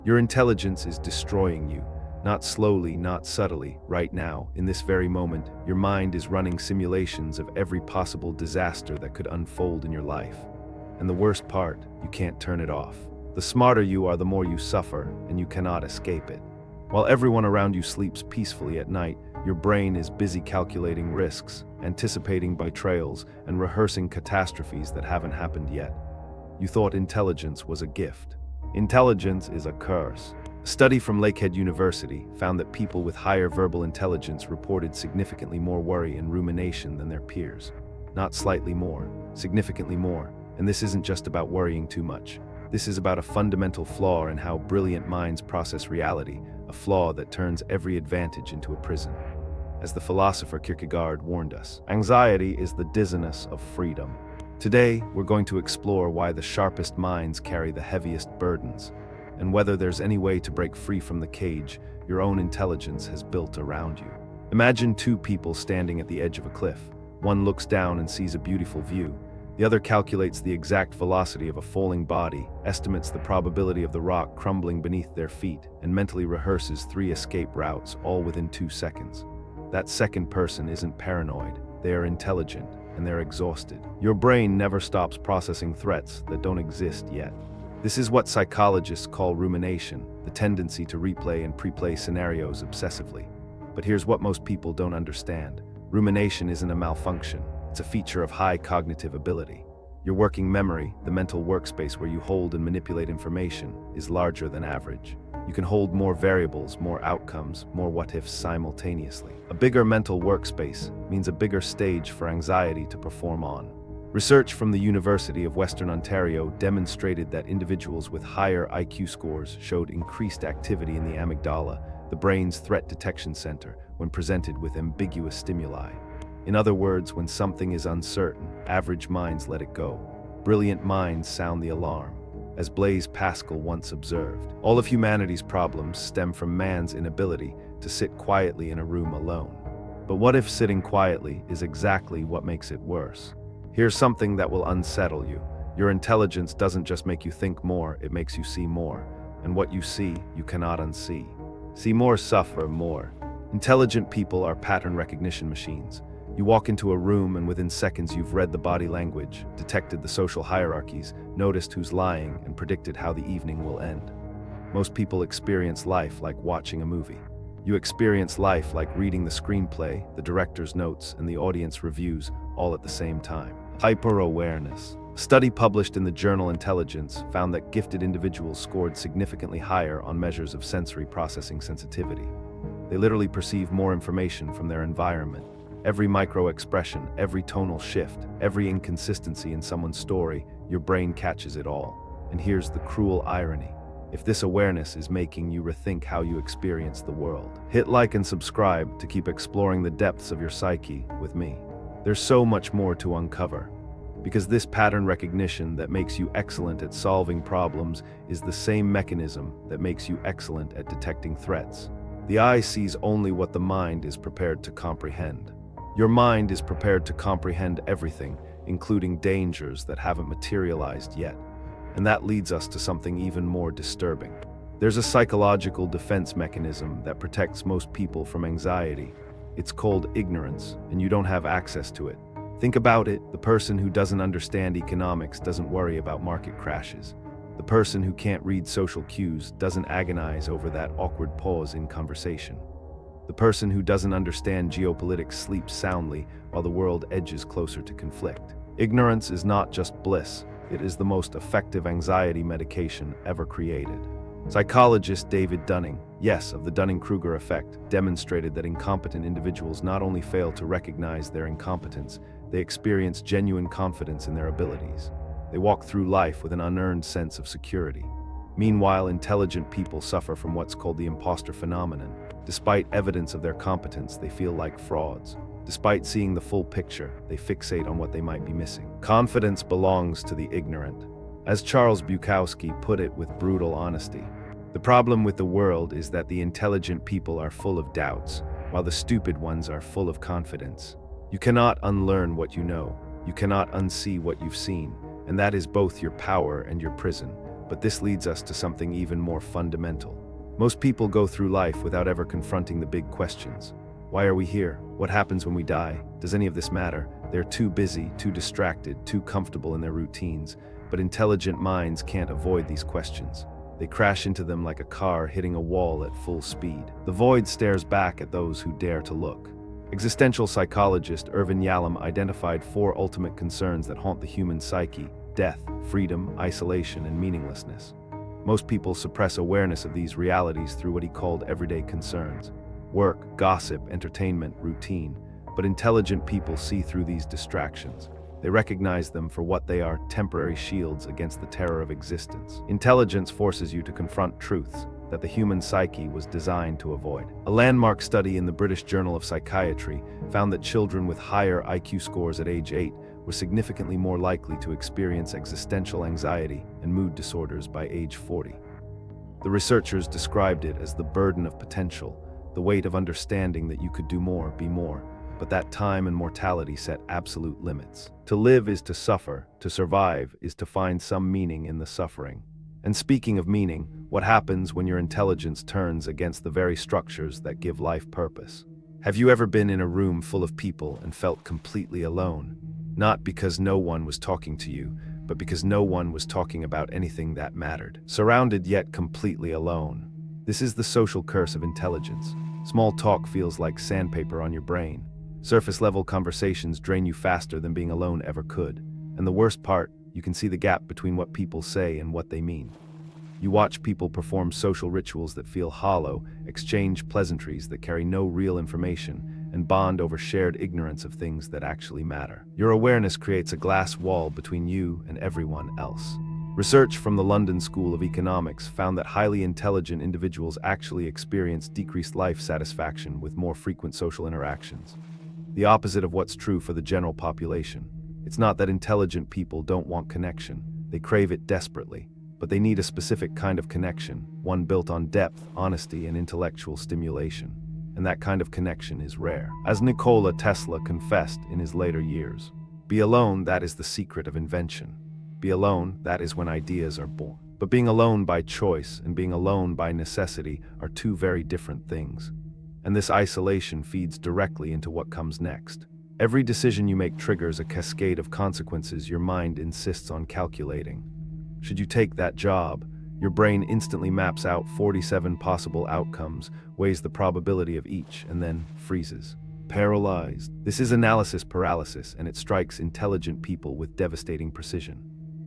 Your intelligence is destroying you, not slowly, not subtly, right now, in this very moment. Your mind is running simulations of every possible disaster that could unfold in your life. And the worst part, you can't turn it off. The smarter you are, the more you suffer, and you cannot escape it. While everyone around you sleeps peacefully at night, your brain is busy calculating risks, anticipating betrayals, and rehearsing catastrophes that haven't happened yet. You thought intelligence was a gift. Intelligence is a curse. A study from Lakehead University found that people with higher verbal intelligence reported significantly more worry and rumination than their peers. Not slightly more, significantly more. And this isn't just about worrying too much. This is about a fundamental flaw in how brilliant minds process reality, a flaw that turns every advantage into a prison. As the philosopher Kierkegaard warned us, anxiety is the dizziness of freedom. Today, we're going to explore why the sharpest minds carry the heaviest burdens, and whether there's any way to break free from the cage your own intelligence has built around you. Imagine two people standing at the edge of a cliff. One looks down and sees a beautiful view. The other calculates the exact velocity of a falling body, estimates the probability of the rock crumbling beneath their feet, and mentally rehearses 3 escape routes, all within 2 seconds. That second person isn't paranoid, they are intelligent, and they're exhausted. Your brain never stops processing threats that don't exist yet. This is what psychologists call rumination, the tendency to replay and pre-play scenarios obsessively. But here's what most people don't understand. Rumination isn't a malfunction, it's a feature of high cognitive ability. Your working memory, the mental workspace where you hold and manipulate information, is larger than average. You can hold more variables, more outcomes, more what-ifs simultaneously. A bigger mental workspace means a bigger stage for anxiety to perform on. Research from the University of Western Ontario demonstrated that individuals with higher IQ scores showed increased activity in the amygdala, the brain's threat detection center, when presented with ambiguous stimuli. In other words, when something is uncertain, average minds let it go. Brilliant minds sound the alarm. As Blaise Pascal once observed, all of humanity's problems stem from man's inability to sit quietly in a room alone. But what if sitting quietly is exactly what makes it worse? Here's something that will unsettle you. Your intelligence doesn't just make you think more, it makes you see more. And what you see, you cannot unsee. See more, suffer more. Intelligent people are pattern recognition machines. You walk into a room and within seconds you've read the body language, detected the social hierarchies, noticed who's lying, and predicted how the evening will end. Most people experience life like watching a movie. You experience life like reading the screenplay, the director's notes, and the audience reviews, all at the same time. Hyper-awareness. A study published in the journal Intelligence found that gifted individuals scored significantly higher on measures of sensory processing sensitivity. They literally perceive more information from their environment. Every micro-expression, every tonal shift, every inconsistency in someone's story, your brain catches it all. And here's the cruel irony. If this awareness is making you rethink how you experience the world, hit like and subscribe to keep exploring the depths of your psyche with me. There's so much more to uncover. Because this pattern recognition that makes you excellent at solving problems is the same mechanism that makes you excellent at detecting threats. The eye sees only what the mind is prepared to comprehend. Your mind is prepared to comprehend everything, including dangers that haven't materialized yet. And that leads us to something even more disturbing. There's a psychological defense mechanism that protects most people from anxiety. It's called ignorance, and you don't have access to it. Think about it. The person who doesn't understand economics doesn't worry about market crashes. The person who can't read social cues doesn't agonize over that awkward pause in conversation. The person who doesn't understand geopolitics sleeps soundly while the world edges closer to conflict. Ignorance is not just bliss, it is the most effective anxiety medication ever created. Psychologist David Dunning, yes, of the Dunning-Kruger effect, demonstrated that incompetent individuals not only fail to recognize their incompetence, they experience genuine confidence in their abilities. They walk through life with an unearned sense of security. Meanwhile, intelligent people suffer from what's called the imposter phenomenon. Despite evidence of their competence, they feel like frauds. Despite seeing the full picture, they fixate on what they might be missing. Confidence belongs to the ignorant. As Charles Bukowski put it with brutal honesty, the problem with the world is that the intelligent people are full of doubts, while the stupid ones are full of confidence. You cannot unlearn what you know. You cannot unsee what you've seen, and that is both your power and your prison. But this leads us to something even more fundamental. Most people go through life without ever confronting the big questions. Why are we here? What happens when we die? Does any of this matter? They're too busy, too distracted, too comfortable in their routines. But intelligent minds can't avoid these questions. They crash into them like a car hitting a wall at full speed. The void stares back at those who dare to look. Existential psychologist Irvin Yalom identified 4 ultimate concerns that haunt the human psyche: death, freedom, isolation, and meaninglessness. Most people suppress awareness of these realities through what he called everyday concerns: work, gossip, entertainment, routine. But intelligent people see through these distractions. They recognize them for what they are: temporary shields against the terror of existence. Intelligence forces you to confront truths that the human psyche was designed to avoid. A landmark study in the British Journal of Psychiatry found that children with higher IQ scores at age 8 were significantly more likely to experience existential anxiety and mood disorders by age 40. The researchers described it as the burden of potential, the weight of understanding that you could do more, be more, but that time and mortality set absolute limits. To live is to suffer, to survive is to find some meaning in the suffering. And speaking of meaning, what happens when your intelligence turns against the very structures that give life purpose? Have you ever been in a room full of people and felt completely alone? Not because no one was talking to you, but because no one was talking about anything that mattered. Surrounded yet completely alone. This is the social curse of intelligence. Small talk feels like sandpaper on your brain. Surface-level conversations drain you faster than being alone ever could. And the worst part, you can see the gap between what people say and what they mean. You watch people perform social rituals that feel hollow, exchange pleasantries that carry no real information, and bond over shared ignorance of things that actually matter. Your awareness creates a glass wall between you and everyone else. Research from the London School of Economics found that highly intelligent individuals actually experience decreased life satisfaction with more frequent social interactions. The opposite of what's true for the general population. It's not that intelligent people don't want connection. They crave it desperately. But they need a specific kind of connection, one built on depth, honesty, and intellectual stimulation. And that kind of connection is rare. As Nikola Tesla confessed in his later years, be alone, that is the secret of invention. Be alone, that is when ideas are born. But being alone by choice and being alone by necessity are two very different things. And this isolation feeds directly into what comes next. Every decision you make triggers a cascade of consequences your mind insists on calculating. Should you take that job, your brain instantly maps out 47 possible outcomes, weighs the probability of each, and then freezes. Paralyzed. This is analysis paralysis, and it strikes intelligent people with devastating precision.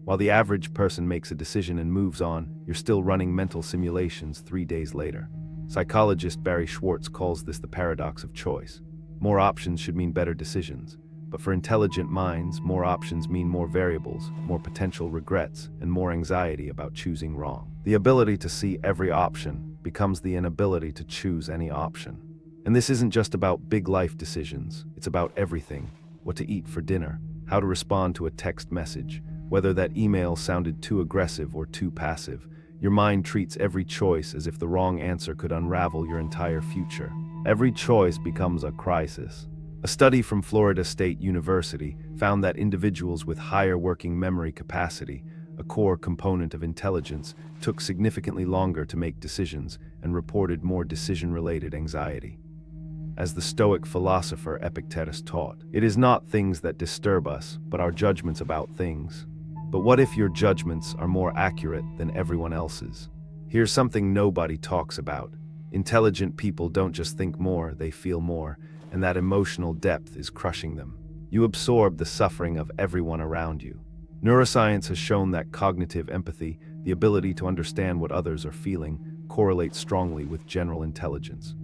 While the average person makes a decision and moves on, you're still running mental simulations 3 days later. Psychologist Barry Schwartz calls this the paradox of choice. More options should mean better decisions. But for intelligent minds, more options mean more variables, more potential regrets, and more anxiety about choosing wrong. The ability to see every option becomes the inability to choose any option. And this isn't just about big life decisions, it's about everything. What to eat for dinner, how to respond to a text message, whether that email sounded too aggressive or too passive. Your mind treats every choice as if the wrong answer could unravel your entire future. Every choice becomes a crisis. A study from Florida State University found that individuals with higher working memory capacity, a core component of intelligence, took significantly longer to make decisions and reported more decision-related anxiety. As the Stoic philosopher Epictetus taught, it is not things that disturb us, but our judgments about things. But what if your judgments are more accurate than everyone else's? Here's something nobody talks about. Intelligent people don't just think more, they feel more. And that emotional depth is crushing them. You absorb the suffering of everyone around you. Neuroscience has shown that cognitive empathy, the ability to understand what others are feeling, correlates strongly with general intelligence.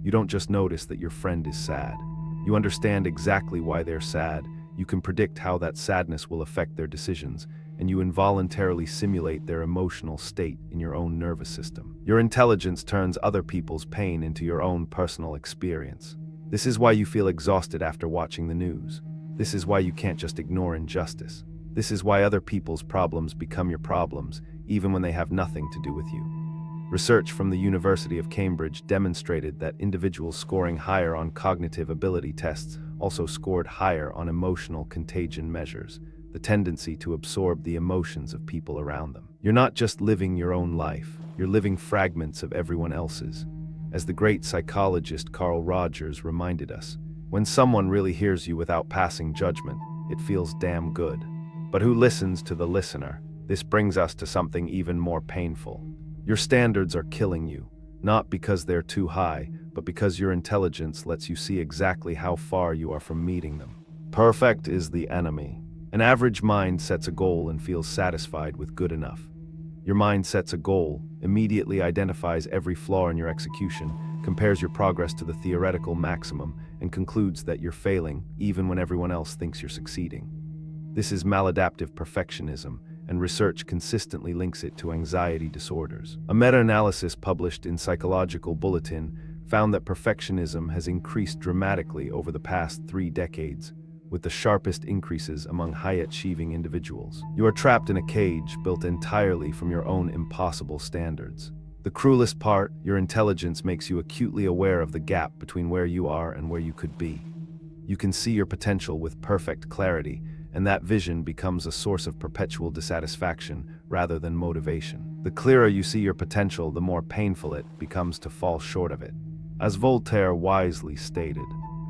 You don't just notice that your friend is sad. You understand exactly why they're sad. You can predict how that sadness will affect their decisions, and you involuntarily simulate their emotional state in your own nervous system. Your intelligence turns other people's pain into your own personal experience. This is why you feel exhausted after watching the news. This is why you can't just ignore injustice. This is why other people's problems become your problems, even when they have nothing to do with you. Research from the University of Cambridge demonstrated that individuals scoring higher on cognitive ability tests also scored higher on emotional contagion measures. the tendency to absorb the emotions of people around them. You're not just living your own life, you're living fragments of everyone else's. As the great psychologist Carl Rogers reminded us, when someone really hears you without passing judgment, it feels damn good. But who listens to the listener? This brings us to something even more painful. Your standards are killing you, not because they're too high, but because your intelligence lets you see exactly how far you are from meeting them. Perfect is the enemy. An average mind sets a goal and feels satisfied with good enough. Your mind sets a goal, immediately identifies every flaw in your execution, compares your progress to the theoretical maximum, and concludes that you're failing even when everyone else thinks you're succeeding. This is maladaptive perfectionism, and research consistently links it to anxiety disorders. A meta-analysis published in Psychological Bulletin found that perfectionism has increased dramatically over the past 3 decades, with the sharpest increases among high-achieving individuals. You are trapped in a cage built entirely from your own impossible standards. The cruelest part, your intelligence makes you acutely aware of the gap between where you are and where you could be. You can see your potential with perfect clarity, and that vision becomes a source of perpetual dissatisfaction rather than motivation. The clearer you see your potential, the more painful it becomes to fall short of it. As Voltaire wisely stated,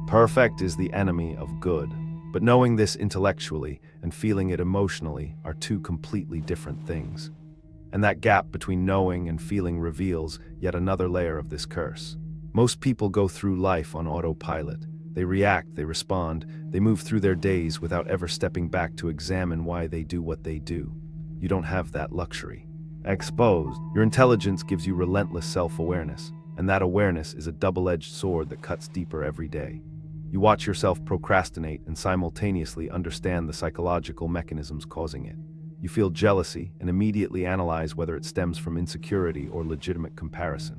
"Perfect is the enemy of good." But knowing this intellectually and feeling it emotionally are 2 completely different things. And that gap between knowing and feeling reveals yet another layer of this curse. Most people go through life on autopilot. They react, they respond, they move through their days without ever stepping back to examine why they do what they do. You don't have that luxury. Exposed, your intelligence gives you relentless self-awareness, and that awareness is a double-edged sword that cuts deeper every day. You watch yourself procrastinate and simultaneously understand the psychological mechanisms causing it. You feel jealousy and immediately analyze whether it stems from insecurity or legitimate comparison.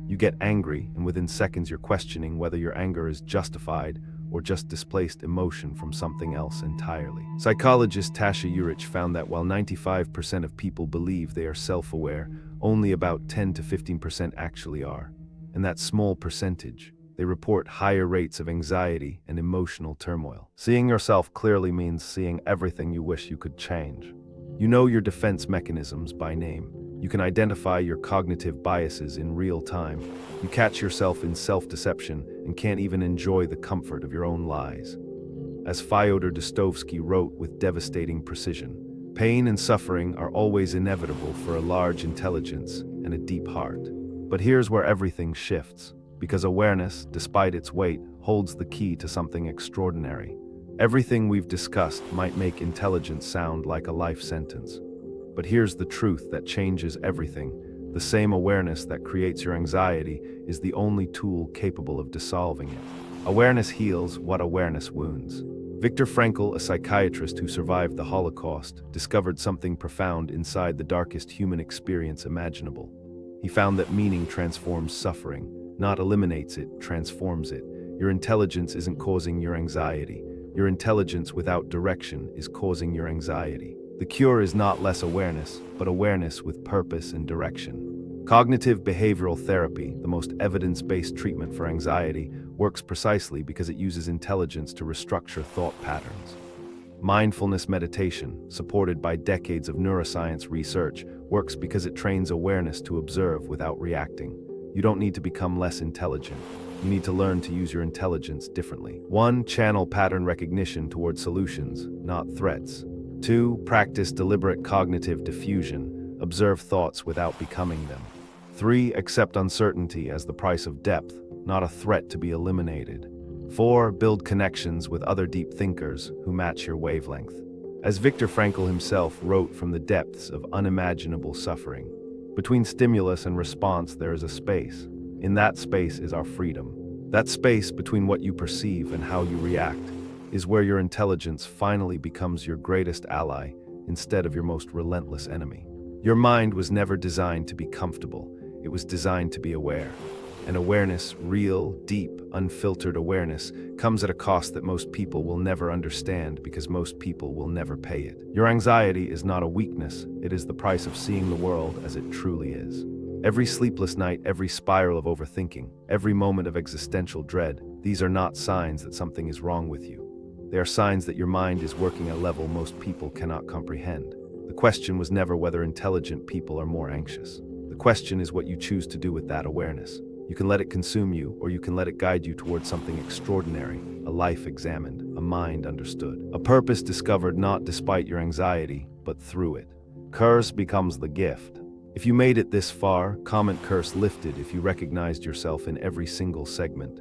You get angry, and within seconds you're questioning whether your anger is justified or just displaced emotion from something else entirely. Psychologist Tasha Eurich found that while 95% of people believe they are self-aware, only about 10 to 15% actually are. And that small percentage, they report higher rates of anxiety and emotional turmoil. Seeing yourself clearly means seeing everything you wish you could change. You know your defense mechanisms by name. You can identify your cognitive biases in real time. You catch yourself in self-deception and can't even enjoy the comfort of your own lies. As Fyodor Dostoevsky wrote with devastating precision, pain and suffering are always inevitable for a large intelligence and a deep heart. But here's where everything shifts. Because awareness, despite its weight, holds the key to something extraordinary. Everything we've discussed might make intelligence sound like a life sentence. But here's the truth that changes everything. The same awareness that creates your anxiety is the only tool capable of dissolving it. Awareness heals what awareness wounds. Viktor Frankl, a psychiatrist who survived the Holocaust, discovered something profound inside the darkest human experience imaginable. He found that meaning transforms suffering. Not eliminates it, transforms it. Your intelligence isn't causing your anxiety. Your intelligence without direction is causing your anxiety. The cure is not less awareness, but awareness with purpose and direction. Cognitive behavioral therapy, the most evidence-based treatment for anxiety, works precisely because it uses intelligence to restructure thought patterns. Mindfulness meditation, supported by decades of neuroscience research, works because it trains awareness to observe without reacting. You don't need to become less intelligent. You need to learn to use your intelligence differently. 1. Channel pattern recognition toward solutions, not threats. 2. Practice deliberate cognitive diffusion. Observe thoughts without becoming them. 3. Accept uncertainty as the price of depth, not a threat to be eliminated. 4. Build connections with other deep thinkers who match your wavelength. As Viktor Frankl himself wrote from the depths of unimaginable suffering, between stimulus and response there is a space. In that space is our freedom. That space between what you perceive and how you react is where your intelligence finally becomes your greatest ally instead of your most relentless enemy. Your mind was never designed to be comfortable. It was designed to be aware. And awareness, real, deep, unfiltered awareness, comes at a cost that most people will never understand because most people will never pay it. Your anxiety is not a weakness, it is the price of seeing the world as it truly is. Every sleepless night, every spiral of overthinking, every moment of existential dread, these are not signs that something is wrong with you. They are signs that your mind is working at a level most people cannot comprehend. The question was never whether intelligent people are more anxious. The question is what you choose to do with that awareness. You can let it consume you, or you can let it guide you towards something extraordinary, a life examined, a mind understood, a purpose discovered not despite your anxiety, but through it. Curse becomes the gift. If you made it this far, comment curse lifted if you recognized yourself in every single segment.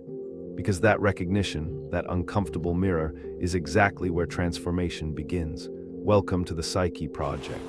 Because that recognition, that uncomfortable mirror, is exactly where transformation begins. Welcome to the Psyche Project.